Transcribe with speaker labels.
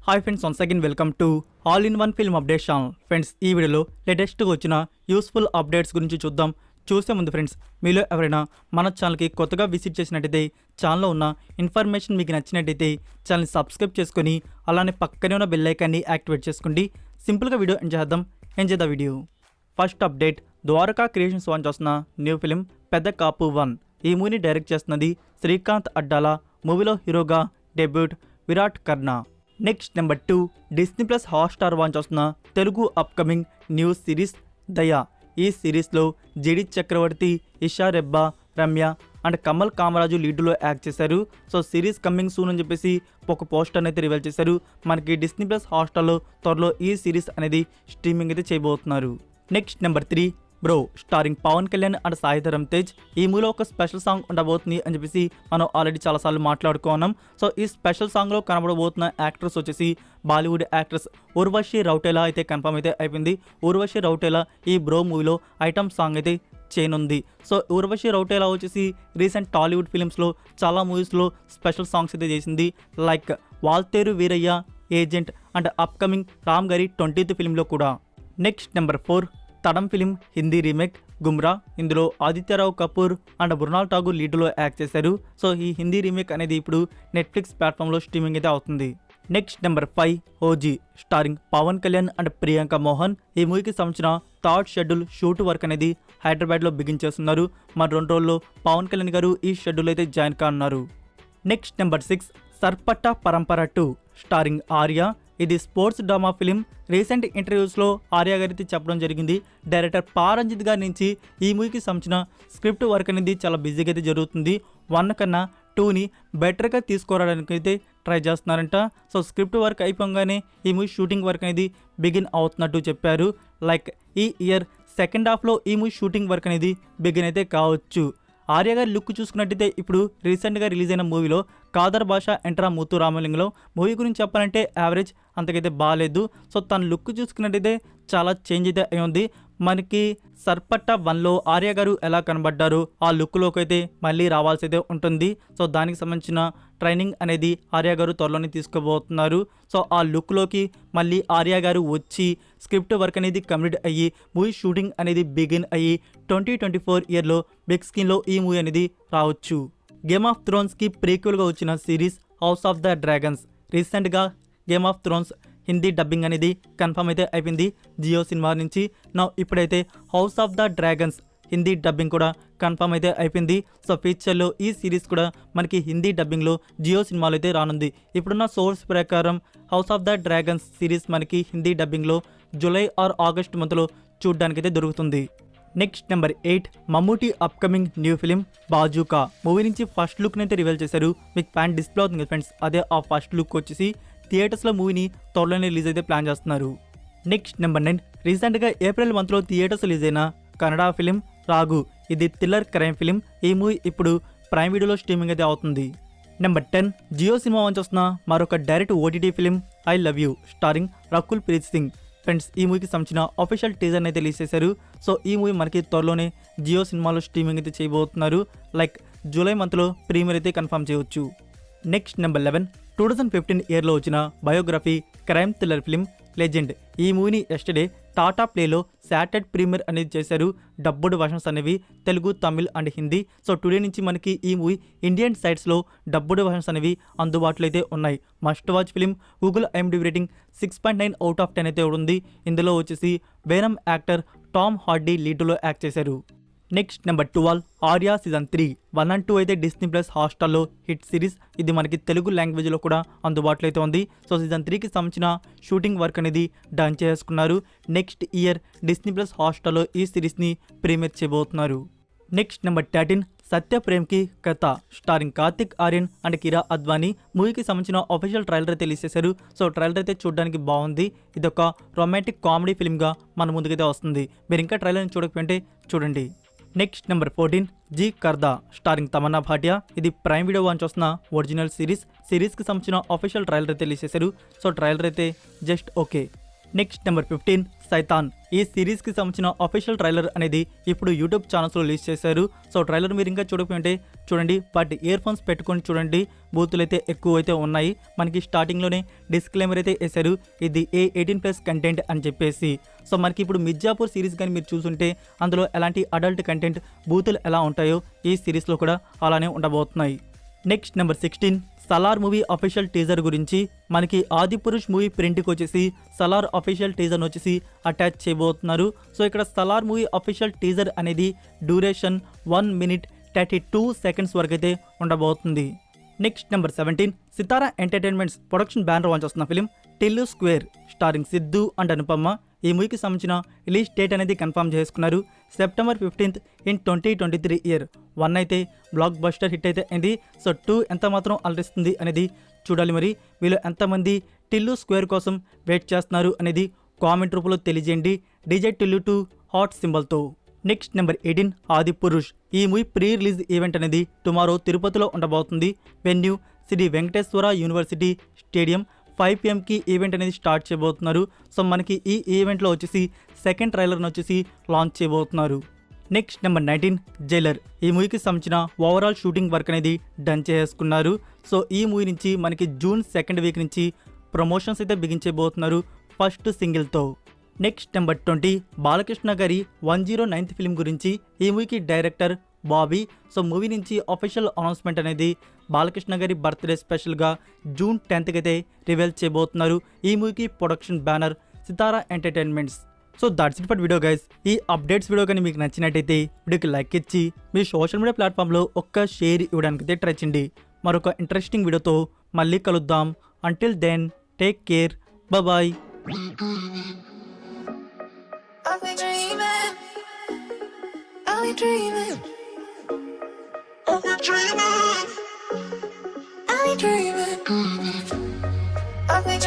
Speaker 1: Hi friends, once again welcome to all in one film update channel. Friends, ఈ వీడియోలో లేటెస్ట్గా వచ్చిన useful updates గురించి చూద్దాం. చూసే ముందు ఫ్రెండ్స్, మీలో ఎవరైనా మన ఛానల్కి కొత్తగా విజిట్ చేసినట్టయితే ఛానల్లో ఉన్న ఇన్ఫర్మేషన్ మీకు నచ్చినట్టయితే ఛానల్ని సబ్స్క్రైబ్ చేసుకొని అలానే పక్కనే ఉన్న బెల్ ఐకాన్ని యాక్టివేట్ చేసుకోండి. సింపుల్గా వీడియో ఎంజాయ్ చేద్దాం video. First update, Dwaraka creations వాన్ చేస్తున్న న్యూ ఫిలిం పెద్ద కాపు 1. ఈ మూవీని డైరెక్ట్ చేస్తున్నది శ్రీకాంత్ అడ్డాల. మూవీలో హీరోగా debut Virat Karna. Next number 2, Disney plus Hotstar వాన్ చేస్తున్న Telugu upcoming new series Daya. ఈ సిరీస్లో జెడి చక్రవర్తి, ఇషా రెబ్బా, రమ్య అండ్ కమల్ కామరాజు లీడ్లో యాక్ట్ చేశారు. సో సిరీస్ కమింగ్ సూన్ అని చెప్పేసి ఒక పోస్టర్ అయితే రివీల్ చేశారు. మనకి డిస్నీ ప్లస్ హాట్స్టార్లో త్వరలో ఈ సిరీస్ అనేది స్ట్రీమింగ్ అయితే చేయబోతున్నారు. Next number 3, Bro starring Pawan Kalyan and Sai Dharam Tej. ఈ మూవీలో ఒక స్పెషల్ సాంగ్ ఉండబోతుంది అని చెప్పేసి మనం ఆల్రెడీ చాలాసార్లు మాట్లాడుకున్నాం. సో ఈ స్పెషల్ సాంగ్లో కనబడబోతున్న యాక్ట్రెస్ వచ్చేసి బాలీవుడ్ యాక్ట్రెస్ ఉర్వశి రౌటేలా అయితే కన్ఫర్మ్ అయితే అయిపోయింది. ఉర్వశి రౌటేలా ఈ బ్రో మూవీలో ఐటమ్ సాంగ్ అయితే చేయనుంది. సో ఉర్వశి రౌటేలా వచ్చేసి రీసెంట్ టాలీవుడ్ ఫిలిమ్స్లో చాలా మూవీస్లో స్పెషల్ సాంగ్స్ అయితే చేసింది. Like Waltair Veerayya, agent and upcoming Ram గారి 20th ఫిలింలో కూడా. Next number 4, Thadam film Hindi remake Gumraah. ఇందులో ఆదిత్యరావు కపూర్ అండ్ మృణాల్ ఠాగూర్ లీడ్లో యాక్ట్ చేశారు. సో ఈ హిందీ రీమేక్ అనేది ఇప్పుడు నెట్ఫ్లిక్స్ ప్లాట్ఫామ్లో స్ట్రీమింగ్ అయితే అవుతుంది. Next number 5, OG starring Pawan Kalyan and Priyanka Mohan. ఈ మూవీకి సంబంధించిన థర్డ్ షెడ్యూల్ షూట్ వర్క్ అనేది హైదరాబాద్లో బిగించేస్తున్నారు. మరి 2 రోజుల్లో పవన్ కళ్యాణ్ గారు ఈ షెడ్యూల్ అయితే జాయిన్ కానున్నారు. నెక్స్ట్ నెంబర్ 6, సర్పట్టా పరంపర 2 స్టారింగ్ ఆర్య. ఇది స్పోర్ట్స్ డ్రామా ఫిలిం. రీసెంట్ ఇంటర్వ్యూస్లో ఆర్య గారికి చెప్పడం జరిగింది, డైరెక్టర్ పారంజిత్ గారి నుంచి ఈ మూవీకి సంబంధించిన స్క్రిప్ట్ వర్క్ అనేది చాలా బిజీగా అయితే జరుగుతుంది. 1 కన్నా 2ని బెటర్గా తీసుకురావడానికి అయితే ట్రై చేస్తున్నారంట. సో స్క్రిప్ట్ వర్క్ అయిపోగానే ఈ మూవీ షూటింగ్ వర్క్ అనేది బిగిన్ అవుతున్నట్టు చెప్పారు. లైక్ ఈ ఇయర్ సెకండ్ హాఫ్లో ఈ మూవీ షూటింగ్ వర్క్ అనేది బిగిన్ అయితే కావచ్చు. ఆర్య గారి లుక్ చూసుకున్నట్టయితే ఇప్పుడు రీసెంట్గా రిలీజ్ అయిన మూవీలో కాదర్ భాష ఎంట్రా ముత్తు రామలింగంలో మూవీ గురించి చెప్పాలంటే యావరేజ్, అంతకైతే బాగాలేదు. సో తన లుక్ చూసుకున్నట్టయితే చాలా చేంజ్ అయితే అయ్యింది. మనకి సర్పట్టా 1లో ఆర్య గారు ఎలా కనబడ్డారు ఆ లుక్లోకి అయితే మళ్ళీ రావాల్సి అయితే ఉంటుంది. సో దానికి సంబంధించిన ట్రైనింగ్ అనేది ఆర్య గారు త్వరలోనే తీసుకోబోతున్నారు. సో ఆ లుక్లోకి మళ్ళీ ఆర్య గారు వచ్చి స్క్రిప్ట్ వర్క్ అనేది కంప్లీట్ అయ్యి మూవీ షూటింగ్ అనేది బిగిన్ అయ్యి 2024 ఇయర్లో బిగ్ స్క్రీన్లో ఈ మూవీ అనేది రావచ్చు. గేమ్ ఆఫ్ థ్రోన్స్కి ప్రీక్వెల్గా వచ్చిన series house of the dragons. రీసెంట్గా game of thrones Hindi dubbing అనేది కన్ఫర్మ్ అయితే అయిపోయింది జియో సినిమా నుంచి. నా ఇప్పుడైతే house of the dragons Hindi dubbing కూడా కన్ఫర్మ్ అయితే అయిపోయింది. సో ఫ్యూచర్లో ఈ సిరీస్ కూడా మనకి హిందీ డబ్బింగ్లో జియో సినిమాలో అయితే రానుంది. ఇప్పుడున్న సోర్స్ ప్రకారం house of the dragons series మనకి హిందీ డబ్బింగ్లో జూలై ఆర్ ఆగస్ట్ మంత్లో చూడడానికైతే దొరుకుతుంది. Next number 8, Mammootty upcoming new film Bazooka. Movie నుంచి ఫస్ట్ లుక్ని అయితే రివీల్ చేశారు. మీకు ప్యాన్ డిస్ప్లే అవుతుంది కదా ఫ్రెండ్స్, అదే ఆ ఫస్ట్ లుక్ వచ్చేసి థియేటర్స్లో మూవీని త్వరలోనే రిలీజ్ అయితే ప్లాన్ చేస్తున్నారు. నెక్స్ట్ నెంబర్ 9, రీసెంట్గా ఏప్రిల్ మంత్లో థియేటర్స్ రిలీజ్ అయిన కన్నడ ఫిలిం రాగు. ఇది థ్రిల్లర్ క్రైమ్ ఫిలిం. ఈ మూవీ ఇప్పుడు ప్రైమ్ వీడియోలో స్ట్రీమింగ్ అయితే అవుతుంది. నెంబర్ 10, జియో సినిమా నుంచి వస్తున్న మరొక direct OTT film I love you starring Rakul Preet Singh. Friends, ఈ మూవీకి సంబంధించిన అఫీషియల్ టీజర్ అయితే రిలీజ్ చేశారు. సో ఈ మూవీ మనకి త్వరలోనే జియో సినిమాలో స్ట్రీమింగ్ అయితే చేయబోతున్నారు. లైక్ జూలై మంత్లో ప్రీమియర్ అయితే కన్ఫర్మ్ చేయవచ్చు. నెక్స్ట్ నెంబర్ 11, 2015 ఇయర్లో వచ్చిన biography crime thriller film legend. ఈ మూవీని ఎస్టర్డే టాటా ప్లేలో శాటిలైట్ ప్రీమియర్ అనేది చేశారు. డబ్బుడ్ వర్షన్స్ అనేవి Telugu, Tamil and Hindi. So today నుంచి మనకి ఈ మూవీ ఇండియన్ సైట్స్లో డబ్బుడ్ వర్షన్స్ అనేవి అందుబాటులో అయితే ఉన్నాయి. Must watch film. Google IMDb rating 6.9 out of 10 అయితే ఉంది. ఇందులో వచ్చేసి వేనమ్ యాక్టర్ టామ్ హార్డీ లీడ్లో యాక్ట్ చేశారు. Next number 12, Arya season 3 1 and 2 అయితే డిస్నీ ప్లస్ హాట్స్టార్లో హిట్ సిరీస్. ఇది మనకి తెలుగు లాంగ్వేజ్లో కూడా అందుబాటులో అయితే ఉంది. సో సీజన్ 3కి సంబంధించిన షూటింగ్ వర్క్ అనేది డన్ చేసుకున్నారు. నెక్స్ట్ ఇయర్ డిస్నీ ప్లస్ హాట్స్టార్లో ఈ సిరీస్ని ప్రీమియర్ చేయబోతున్నారు. నెక్స్ట్ నెంబర్ 13, సత్య ప్రేమ్కి కథ స్టారింగ్ కార్తిక్ ఆర్యన్ అండ్ కిరా అద్వానీ. మూవీకి సంబంధించిన అఫీషియల్ ట్రైలర్ అయితే రిలీజ్ చేశారు. సో ట్రైలర్ అయితే చూడడానికి బాగుంది. ఇది ఒక రొమాంటిక్ కామెడీ ఫిల్మ్గా మన ముందుకైతే వస్తుంది. మీరు ఇంకా ట్రైలర్ని చూడకపోతే చూడండి. Next number 14, Jee Karda starring Tamannaah Bhatia. ఇది ప్రైమ్ వీడియో వాంచ్ వస్తున్న ఒరిజినల్ సిరీస్కి సంబంధించిన అఫీషియల్ ట్రైలర్ అయితే రిలీజ్ చేశారు. సో ట్రైలర్ అయితే just okay. Next number 15, Shaitaan. ఈ సిరీస్కి సంబంధించిన అఫీషియల్ ట్రైలర్ అనేది ఇప్పుడు యూట్యూబ్ ఛానల్స్లో రిలీజ్ చేశారు. సో ట్రైలర్ మీరు ఇంకా చూడకపోతే చూడండి, బట్ ఇయర్ ఫోన్స్ పెట్టుకొని చూడండి, బూతులు అయితే ఎక్కువ అయితే ఉన్నాయి. మనకి స్టార్టింగ్లోనే డిస్క్లైమర్ అయితే వేశారు, ఇది A18+ కంటెంట్ అని చెప్పేసి. సో మనకి ఇప్పుడు మిర్జాపూర్ సిరీస్ కానీ మీరు చూసుంటే అందులో ఎలాంటి అడల్ట్ కంటెంట్, బూతులు ఎలా ఉంటాయో ఈ సిరీస్లో కూడా అలానే ఉండబోతున్నాయి. Next number 16, Salaar movie official teaser గురించి. మనకి ఆదిపురుష్ మూవీ ప్రింట్కి వచ్చేసి సలార్ అఫీషియల్ టీజర్ని వచ్చేసి అటాచ్ చేయబోతున్నారు. సో ఇక్కడ సలార్ మూవీ అఫీషియల్ టీజర్ అనేది డ్యూరేషన్ 1 minute 32 seconds వరకు అయితే ఉండబోతుంది. నెక్స్ట్ నెంబర్ 17, సితారా ఎంటర్టైన్మెంట్స్ ప్రొడక్షన్ బ్యానర్ లాంచ్ వస్తున్న film Tillu square starring Siddhu and Anupama. ఈ మూవీకి సంబంధించిన రిలీజ్ డేట్ అనేది కన్ఫర్మ్ చేసుకున్నారు, September 15th in 2023 ఇయర్. 1 అయితే బ్లాక్ బస్టర్ హిట్ అయితే అయింది. సో 2 ఎంత మాత్రం అలరిస్తుంది అనేది చూడాలి. మరి వీళ్ళు ఎంతమంది టిల్లు స్క్వేర్ కోసం వెయిట్ చేస్తున్నారు అనేది కామెంట్ రూపంలో తెలియజేయండి, DJ టిల్లు 2 హాట్ సింబల్తో. Next number 18, Adipurush. ఈ మూవీ ప్రీ రిలీజ్ ఈవెంట్ అనేది టుమారో తిరుపతిలో ఉండబోతుంది. Venue Sri Venkateswara university stadium. 5 PM event అనేది స్టార్ట్ చేయబోతున్నారు. సో మనకి ఈ ఈవెంట్లో వచ్చేసి సెకండ్ ట్రైలర్ని వచ్చేసి లాంచ్ చేయబోతున్నారు. Next number 19, Jailer. ఈ మూవీకి సంబంధించిన ఓవరాల్ షూటింగ్ వర్క్ అనేది డన్ చేసుకున్నారు. సో ఈ మూవీ నుంచి మనకి June 2nd వీక్ నుంచి ప్రమోషన్స్ అయితే బిగించబోతున్నారు ఫస్ట్ సింగిల్తో. నెక్స్ట్ నెంబర్ 20, బాలకృష్ణ గారి 109th ఫిలిం గురించి. ఈ మూవీకి డైరెక్టర్ బాబీ. సో మూవీ నుంచి అఫీషియల్ అనౌన్స్మెంట్ అనేది బాలకృష్ణ గారి బర్త్డే స్పెషల్గా June 10th అయితే రివీల్ చేయబోతున్నారు. ఈ మూవీకి production banner Sithara entertainments. So that's it for video guys. ఈ అప్డేట్స్ వీడియో కానీ మీకు నచ్చినట్టయితే వీడియోకి లైక్ ఇచ్చి మీ సోషల్ మీడియా ప్లాట్ఫామ్లో ఒక్క షేర్ ఇవ్వడానికి అయితే ట్రై చేయండి. మరొక ఇంట్రెస్టింగ్ వీడియోతో మళ్ళీ కలుద్దాం. Until then take care, bye.
Speaker 2: I'll be dreaming. I'll be dreaming. I'll be dreaming. I'll be dreaming. I'll be dreaming.